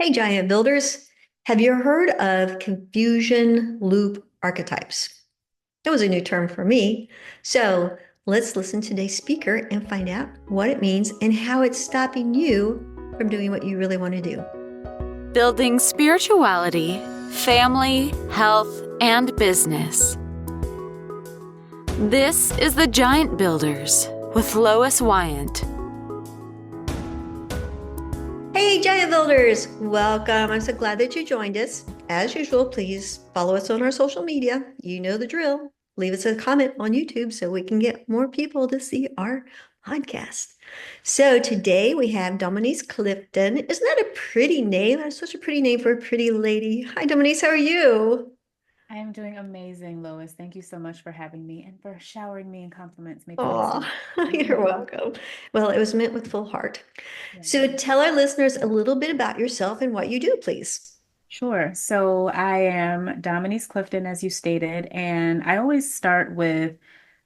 Hey, giant builders. Have you heard of confusion loop archetypes? That was a new term for me. So let's listen to today's speaker and find out what it means and how it's stopping you from doing what you really want to do. Building spirituality, family, health, and business. This is the Giant Builders with Lois Wyant. Hey, giant builders. Welcome. I'm so glad that you joined us. As usual, please follow us on our social media. You know the drill. Leave us a comment on YouTube so we can get more people to see our podcast. So today we have Dominiece Clifton. Isn't that a pretty name? That's such a pretty name for a pretty lady. Hi, Dominiece. How are you? I am doing amazing, Lois. Thank you so much for having me and for showering me in compliments. Make me Oh, see. you're welcome. Well, it was meant with full heart. Yeah. So tell our listeners a little bit about yourself and what you do, please. Sure. So I am Dominiece Clifton, as you stated, and I always start with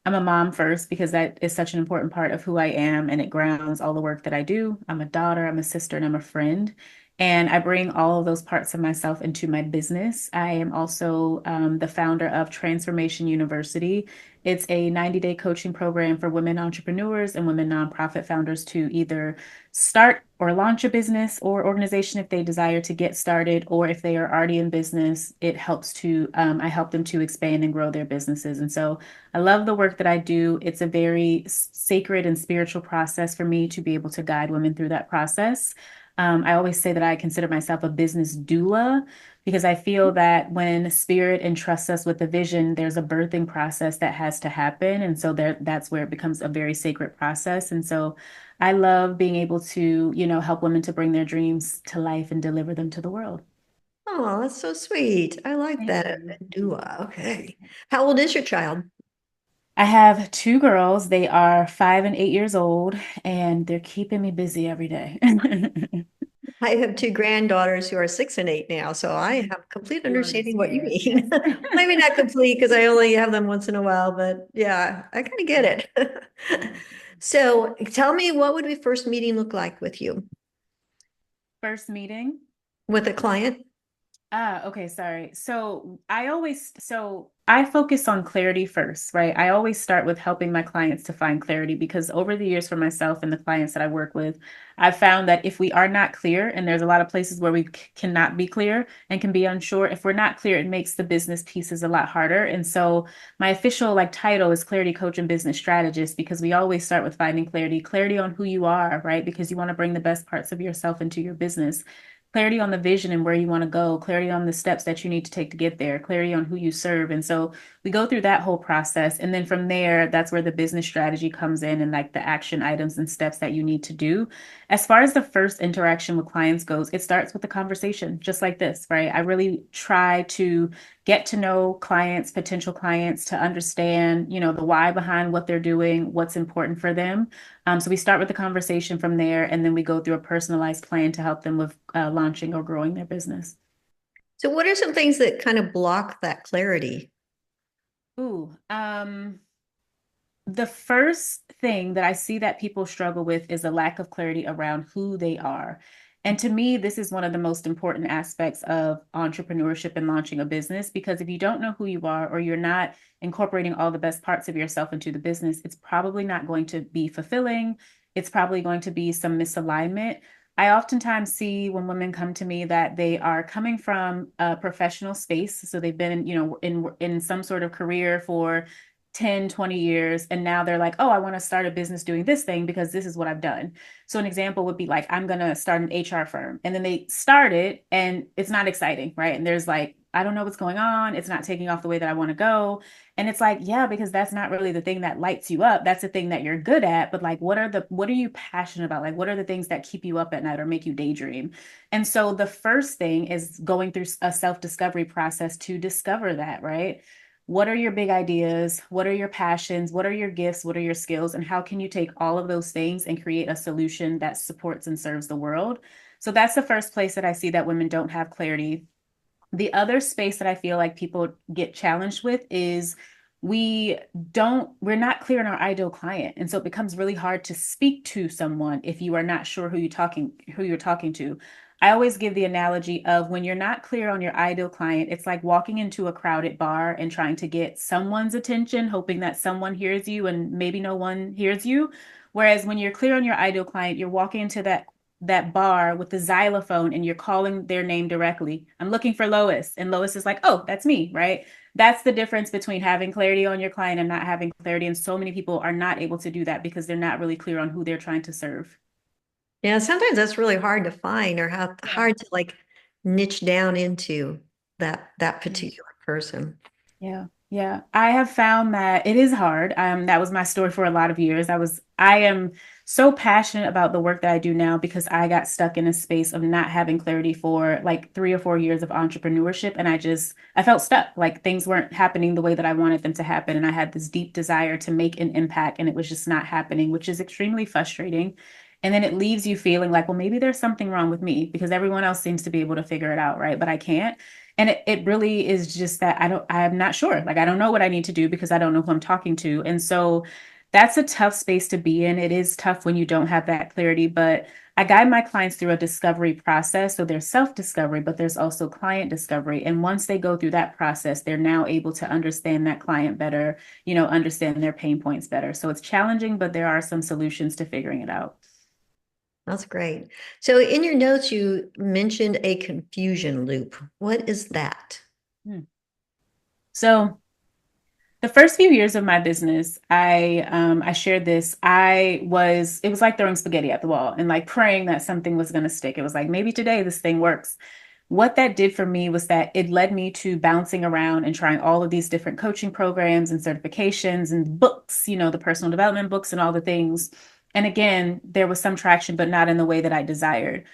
I'm a mom first because that is such an important part of who I am and it grounds all the work that I do. I'm a daughter, I'm a sister, and I'm a friend. And I bring all of those parts of myself into my business. I am also the founder of Transformation University. It's a 90-day coaching program for women entrepreneurs and women nonprofit founders to either start or launch a business or organization if they desire to get started, or if they are already in business, it helps to, I help them to expand and grow their businesses. And so I love the work that I do. It's a very sacred and spiritual process for me to be able to guide women through that process. I always say that I consider myself a business doula because I feel that when spirit entrusts us with a vision, there's a birthing process that has to happen. And so that's where it becomes a very sacred process. And so I love being able to, help women to bring their dreams to life and deliver them to the world. Oh, that's so sweet. I like Thank that. you. Dua. Okay. How old is your child? I have two girls. They are 5 and 8 years old, and they're keeping me busy every day. I have two granddaughters who are 6 and 8 now, so I have complete You understanding what you understand, yes. mean. Maybe not complete because I only have them once in a while, but yeah, I kind of get it. So tell me, what would a first meeting look like with you? First meeting. With a client? Okay, sorry. So I focus on clarity first, right? I always start with helping my clients to find clarity because over the years for myself and the clients that I work with, I've found that if we are not clear, and there's a lot of places where we cannot be clear and can be unsure, if we're not clear, it makes the business pieces a lot harder. And so my official title is Clarity Coach and Business Strategist because we always start with finding clarity on who you are, right? Because you want to bring the best parts of yourself into your business, clarity on the vision and where you want to go, clarity on the steps that you need to take to get there, clarity on who you serve. And so we go through that whole process. And then from there, that's where the business strategy comes in and the action items and steps that you need to do. As far as the first interaction with clients goes, it starts with the conversation, just like this, right? I really try to get to know clients, potential clients, to understand, the why behind what they're doing, what's important for them. So we start with the conversation from there, and then we go through a personalized plan to help them with launching or growing their business. So what are some things that kind of block that clarity? Ooh, the first thing that I see that people struggle with is a lack of clarity around who they are. And to me, this is one of the most important aspects of entrepreneurship and launching a business, because if you don't know who you are or you're not incorporating all the best parts of yourself into the business, it's probably not going to be fulfilling. It's probably going to be some misalignment. I oftentimes see when women come to me that they are coming from a professional space. So they've been, in some sort of career for 10, 20 years. And now they're like, oh, I want to start a business doing this thing because this is what I've done. So an example would be like, I'm going to start an HR firm. And then they start it and it's not exciting, right? And there's I don't know what's going on. It's not taking off the way that I want to go. And it's like, yeah, because that's not really the thing that lights you up. That's the thing that you're good at. But what are you passionate about? What are the things that keep you up at night or make you daydream? And so the first thing is going through a self-discovery process to discover that, right? What are your big ideas? What are your passions? What are your gifts? What are your skills? And how can you take all of those things and create a solution that supports and serves the world? So that's the first place that I see that women don't have clarity. The other space that I feel like people get challenged with is we're not clear on our ideal client. And so it becomes really hard to speak to someone if you are not sure who you're talking to. I always give the analogy of when you're not clear on your ideal client, it's like walking into a crowded bar and trying to get someone's attention, hoping that someone hears you and maybe no one hears you. Whereas when you're clear on your ideal client, you're walking into that bar with the xylophone and you're calling their name directly. I'm looking for Lois. And Lois is like, oh, that's me, right? That's the difference between having clarity on your client and not having clarity. And so many people are not able to do that because they're not really clear on who they're trying to serve. Yeah, sometimes that's really hard to find or how Yeah. hard to like niche down into that particular person. Yeah. Yeah. I have found that it is hard. That was my story for a lot of years. I am so passionate about the work that I do now because I got stuck in a space of not having clarity for like 3 or 4 years of entrepreneurship. And I felt stuck. Like things weren't happening the way that I wanted them to happen. And I had this deep desire to make an impact and it was just not happening, which is extremely frustrating. And then it leaves you feeling like, well, maybe there's something wrong with me because everyone else seems to be able to figure it out, right? But I can't. And it really is just that I'm not sure. Like, I don't know what I need to do because I don't know who I'm talking to. And so that's a tough space to be in. It is tough when you don't have that clarity, but I guide my clients through a discovery process. So there's self-discovery, but there's also client discovery. And once they go through that process, they're now able to understand that client better, understand their pain points better. So it's challenging, but there are some solutions to figuring it out. That's great. So in your notes, you mentioned a confusion loop. What is that? Hmm. So the first few years of my business, I shared this. It was like throwing spaghetti at the wall and like praying that something was going to stick. It was like maybe today this thing works. What that did for me was that it led me to bouncing around and trying all of these different coaching programs and certifications and books, the personal development books and all the things. And again, there was some traction, but not in the way that I desired.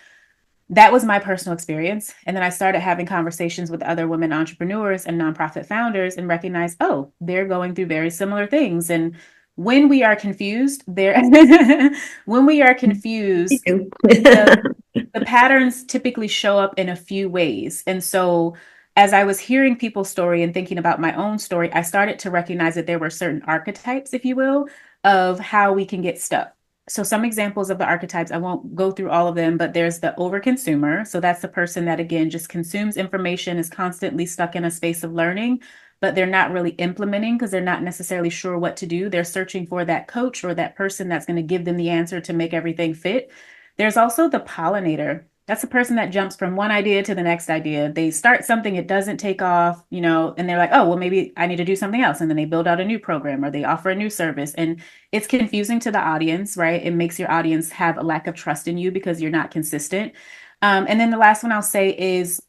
That was my personal experience. And then I started having conversations with other women entrepreneurs and nonprofit founders and recognized, oh, they're going through very similar things. And when we are confused, when we are Me confused, too. the the patterns typically show up in a few ways. And so as I was hearing people's story and thinking about my own story, I started to recognize that there were certain archetypes, if you will, of how we can get stuck. So some examples of the archetypes, I won't go through all of them, but there's the overconsumer. So that's the person that, again, just consumes information, is constantly stuck in a space of learning, but they're not really implementing because they're not necessarily sure what to do. They're searching for that coach or that person that's going to give them the answer to make everything fit. There's also the pollinator. That's the person that jumps from one idea to the next idea. They start something, it doesn't take off, and they're like, oh, well, maybe I need to do something else. And then they build out a new program or they offer a new service. And it's confusing to the audience, right? It makes your audience have a lack of trust in you because you're not consistent. And then the last one I'll say is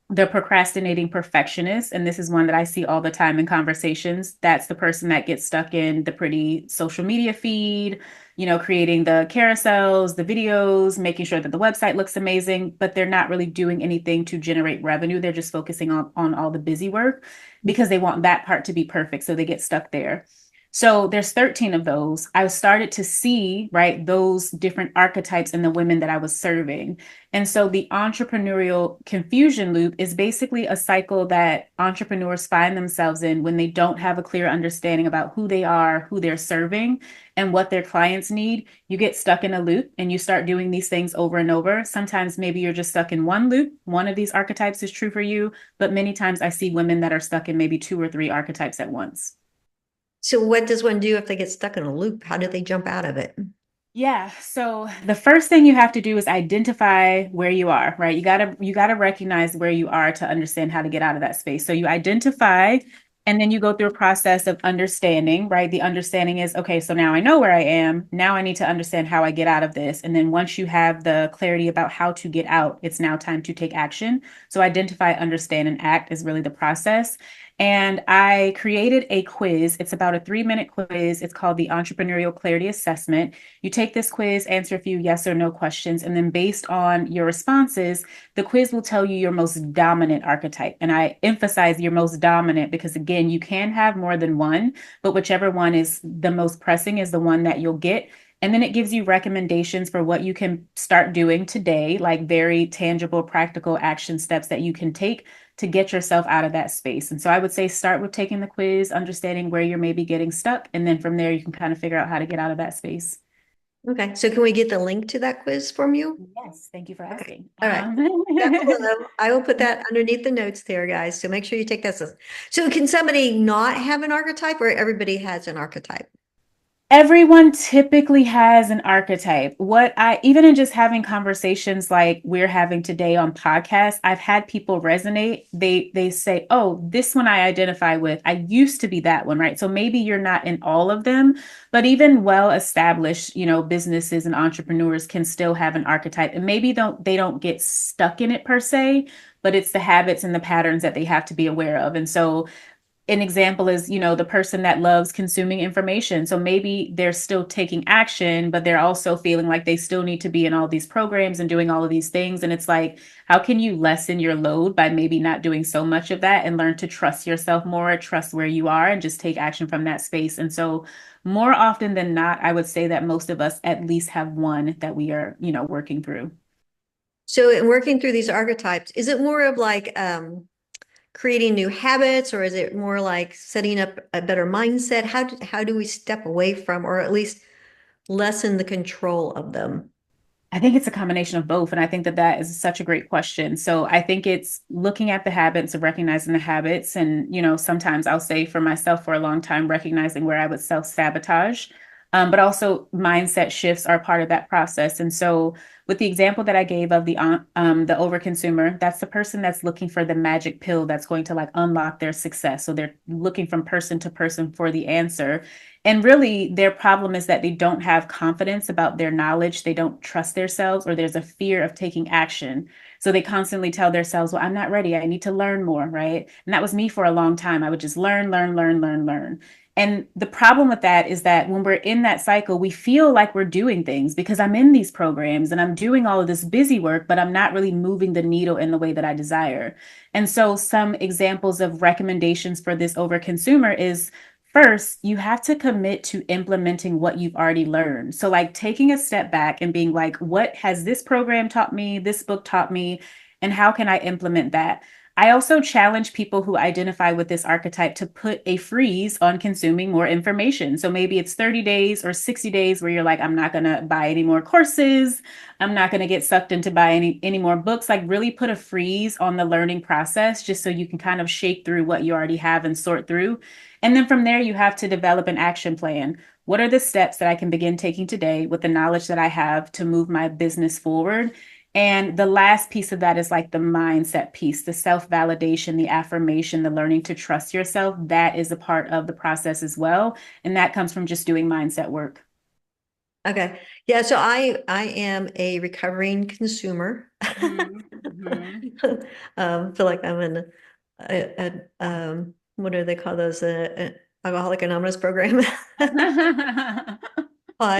the procrastinating perfectionist. And this is one that I see all the time in conversations. That's the person that gets stuck in the pretty social media feed, creating the carousels, the videos, making sure that the website looks amazing, but they're not really doing anything to generate revenue. They're just focusing on all the busy work because they want that part to be perfect. So they get stuck there. So there's 13 of those. I started to see, right, those different archetypes in the women that I was serving. And so the entrepreneurial confusion loop is basically a cycle that entrepreneurs find themselves in when they don't have a clear understanding about who they are, who they're serving, and what their clients need. You get stuck in a loop and you start doing these things over and over. Sometimes maybe you're just stuck in one loop. One of these archetypes is true for you, but many times I see women that are stuck in maybe 2 or 3 archetypes at once. So what does one do if they get stuck in a loop? How do they jump out of it? Yeah, so the first thing you have to do is identify where you are, right? You got to recognize where you are to understand how to get out of that space. So you identify and then you go through a process of understanding, right? The understanding is, okay, so now I know where I am. Now I need to understand how I get out of this. And then once you have the clarity about how to get out, it's now time to take action. So identify, understand, and act is really the process. And I created a quiz. It's about a 3-minute quiz. It's called the Entrepreneurial Clarity Assessment. You take this quiz, answer a few yes or no questions, and then based on your responses, the quiz will tell you your most dominant archetype. And I emphasize your most dominant because, again, you can have more than one, but whichever one is the most pressing is the one that you'll get. And then it gives you recommendations for what you can start doing today, like very tangible, practical action steps that you can take to get yourself out of that space. And so I would say start with taking the quiz, understanding where you're maybe getting stuck. And then from there, you can kind of figure out how to get out of that space. Okay, so can we get the link to that quiz from you? Yes, thank you for Okay. asking. All right. Down below. I will put that underneath the notes there, guys. So make sure you take that. So can somebody not have an archetype or everybody has an archetype? Everyone typically has an archetype. What I, even in just having conversations like we're having today on podcasts, I've had people resonate. They say, "Oh, this one I identify with. I used to be that one," right? So maybe you're not in all of them, but even well-established, businesses and entrepreneurs can still have an archetype. And maybe they don't get stuck in it per se, but it's the habits and the patterns that they have to be aware of. And so an example is, the person that loves consuming information. So maybe they're still taking action, but they're also feeling like they still need to be in all these programs and doing all of these things. And it's like, how can you lessen your load by maybe not doing so much of that and learn to trust yourself more, trust where you are, and just take action from that space? And so, more often than not, I would say that most of us at least have one that we are, working through. So in working through these archetypes, is it more of like creating new habits, or is it more like setting up a better mindset? How do we step away from, or at least lessen the control of them? I think it's a combination of both. And I think that that is such a great question. So I think it's looking at the habits of recognizing the habits. And, sometimes I'll say for myself for a long time, recognizing where I would self sabotage. But also mindset shifts are part of that process. And so with the example that I gave of the overconsumer, that's the person that's looking for the magic pill that's going to like unlock their success. So they're looking from person to person for the answer. And really, their problem is that they don't have confidence about their knowledge. They don't trust themselves, or there's a fear of taking action. So they constantly tell themselves, well, I'm not ready. I need to learn more, right? And that was me for a long time. I would just learn, learn, learn, learn, learn. And the problem with that is that when we're in that cycle, we feel like we're doing things because I'm in these programs and I'm doing all of this busy work, but I'm not really moving the needle in the way that I desire. And so, some examples of recommendations for this overconsumer is first, you have to commit to implementing what you've already learned. So, like taking a step back and being like, what has this program taught me? This book taught me? And how can I implement that? I also challenge people who identify with this archetype to put a freeze on consuming more information. So maybe it's 30 days or 60 days where you're like, I'm not going to buy any more courses. I'm not going to get sucked into buy any more books. Like really put a freeze on the learning process just so you can kind of shake through what you already have and sort through. And then from there, you have to develop an action plan. What are the steps that I can begin taking today with the knowledge that I have to move my business forward? And the last piece of that is like the mindset piece, the self validation, the affirmation, the learning to trust yourself. That is a part of the process as well. And that comes from just doing mindset work. Okay. Yeah, so I am a recovering consumer. Mm-hmm. Feel like I'm in what do they call those? Alcoholic Anonymous program. Hi,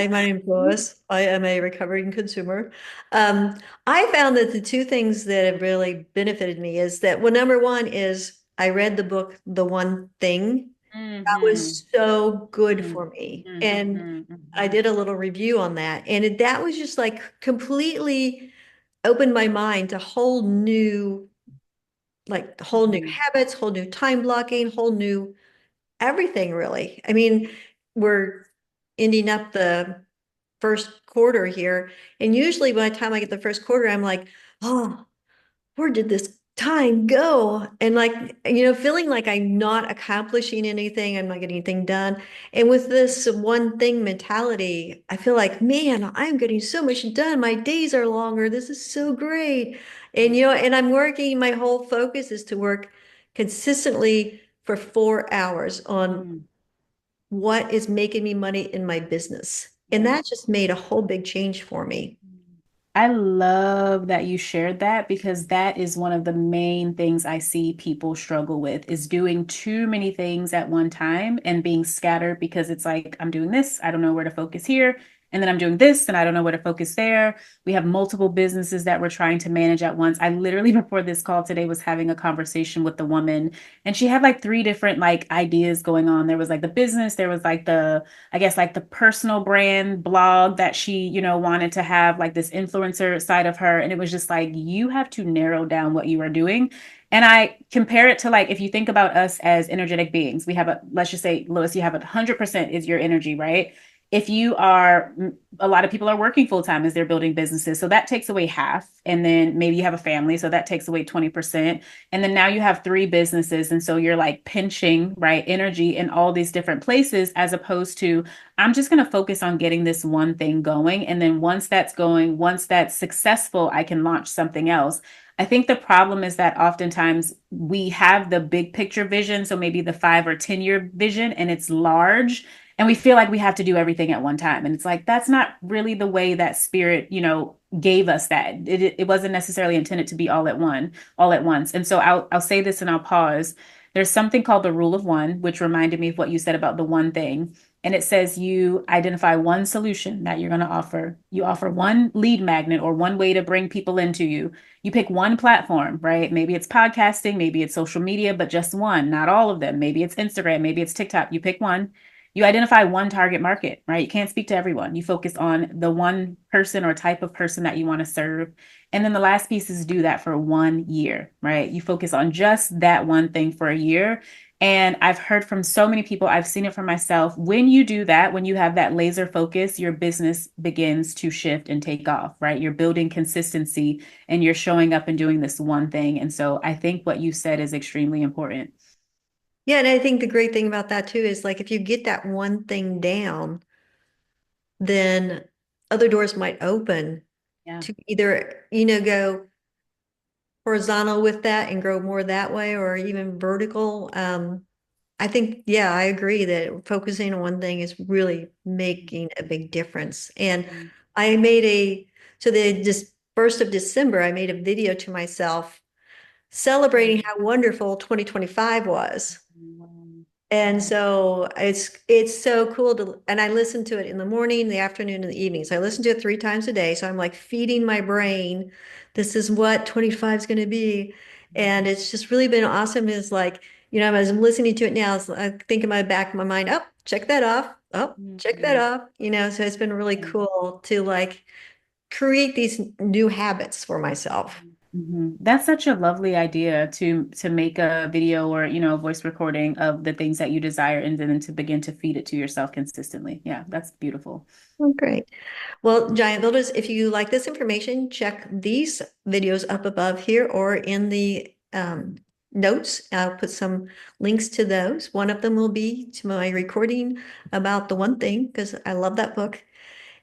my name is Lois. I am a recovering consumer. I found that the two things that have really benefited me is that, well, number one is I read the book, The One Thing. That Mm-hmm. was so good Mm-hmm. for me. And I Mm-hmm. did a little review on that. And that was just like completely opened my mind to whole new Mm-hmm. habits, whole new time blocking, whole new everything, really. I mean, we're ending up the first quarter here. And usually by the time I get the first quarter, I'm like, oh, where did this time go? And like, feeling like I'm not accomplishing anything, I'm not getting anything done. And with this one thing mentality, I feel like, man, I'm getting so much done. My days are longer. This is so great. And and I'm working, my whole focus is to work consistently for 4 hours on Mm-hmm. what is making me money in my business. And Yeah. that just made a whole big change for me. I love that you shared that because that is one of the main things I see people struggle with is doing too many things at one time and being scattered because it's like, I'm doing this, I don't know where to focus here. And then I'm doing this and I don't know where to focus there. We have multiple businesses that we're trying to manage at once. I literally, before this call today, was having a conversation with the woman and she had like three different like ideas going on. There was like the business, there was like I guess like the personal brand blog that she, wanted to have like this influencer side of her. And it was just like, you have to narrow down what you are doing. And I compare it to like, if you think about us as energetic beings, we have let's just say, Lois, you have 100% is your energy, right? if you are, a lot of people are working full time as they're building businesses. So that takes away half. And then maybe you have a family. So that takes away 20%. And then now you have three businesses. And so you're like pinching, right, energy in all these different places, as opposed to, I'm just going to focus on getting this one thing going. And then once that's going, once that's successful, I can launch something else. I think the problem is that oftentimes we have the big picture vision. So maybe the 5 or 10 year vision, and it's large, and we feel like we have to do everything at one time. And it's like, that's not really the way that spirit, gave us that. It wasn't necessarily intended to be all at once. And so I'll say this and I'll pause. There's something called the rule of one, which reminded me of what you said about the one thing. And it says you identify one solution that you're going to offer. You offer one lead magnet or one way to bring people into you. You pick one platform, right? Maybe it's podcasting, maybe it's social media, but just one, not all of them. Maybe it's Instagram, maybe it's TikTok. You pick one. You identify one target market, right? You can't speak to everyone. You focus on the one person or type of person that you want to serve. And then the last piece is do that for 1 year, right? You focus on just that one thing for a year. And I've heard from so many people, I've seen it for myself. When you do that, when you have that laser focus, your business begins to shift and take off, right? You're building consistency and you're showing up and doing this one thing. And so I think what you said is extremely important. Yeah, and I think the great thing about that too is like if you get that one thing down, then other doors might open Yeah. to either, go horizontal with that and grow more that way or even vertical. I think, yeah, I agree that focusing on one thing is really making a big difference. And I made so the just 1st of December, I made a video to myself celebrating how wonderful 2025 was. And so it's so cool and I listen to it in the morning, the afternoon, and the evening. So I listen to it 3 times a day. So I'm like feeding my brain, this is what 25 is going to be. And it's just really been awesome. Is like, as I'm listening to it now, I think in my back of my mind, oh, check that off. Oh, check that off. So it's been really cool to like create these new habits for myself. That's such a lovely idea to make a video or a voice recording of the things that you desire and then to begin to feed it to yourself consistently. Yeah, that's beautiful. Oh, great. Well, Giant Builders, if you like this information, check these videos up above here or in the notes. I'll put some links to those. One of them will be to my recording about the one thing, because I love that book.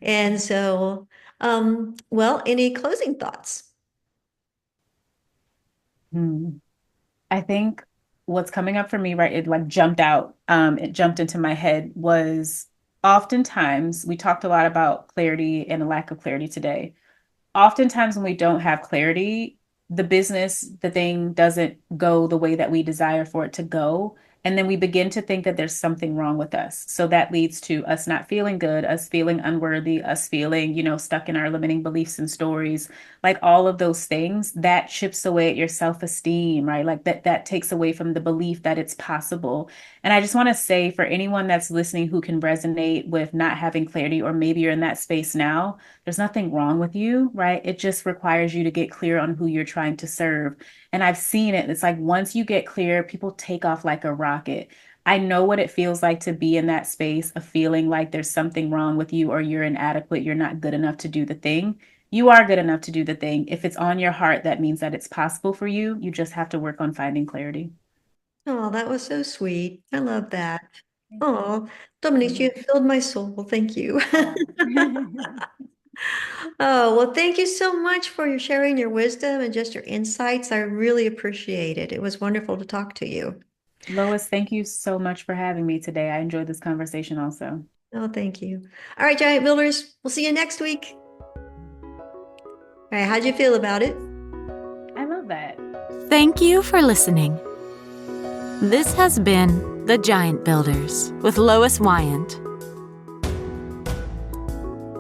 And so, well, any closing thoughts? I think what's coming up for me, right, it like jumped out, it jumped into my head was oftentimes we talked a lot about clarity and a lack of clarity today. Oftentimes when we don't have clarity, the thing doesn't go the way that we desire for it to go. And then we begin to think that there's something wrong with us. So that leads to us not feeling good, us feeling unworthy, us feeling, stuck in our limiting beliefs and stories, like all of those things that chips away at your self-esteem, right? Like that takes away from the belief that it's possible. And I just want to say for anyone that's listening who can resonate with not having clarity, or maybe you're in that space now, there's nothing wrong with you, right? It just requires you to get clear on who you're trying to serve. And I've seen it. It's like once you get clear, people take off like a rocket. I know what it feels like to be in that space of feeling like there's something wrong with you or you're inadequate, you're not good enough to do the thing. You are good enough to do the thing. If it's on your heart, that means that it's possible for you. You just have to work on finding clarity. Oh, that was so sweet. I love that. Thank you. Oh, Dominique, you have filled my soul. Thank you. Oh, well, thank you so much for your sharing your wisdom and just your insights. I really appreciate it. It was wonderful to talk to you. Lois, thank you so much for having me today. I enjoyed this conversation also. Oh, thank you. All right, Giant Builders, we'll see you next week. All right, how'd you feel about it? I love that. Thank you for listening. This has been The Giant Builders with Lois Wyant.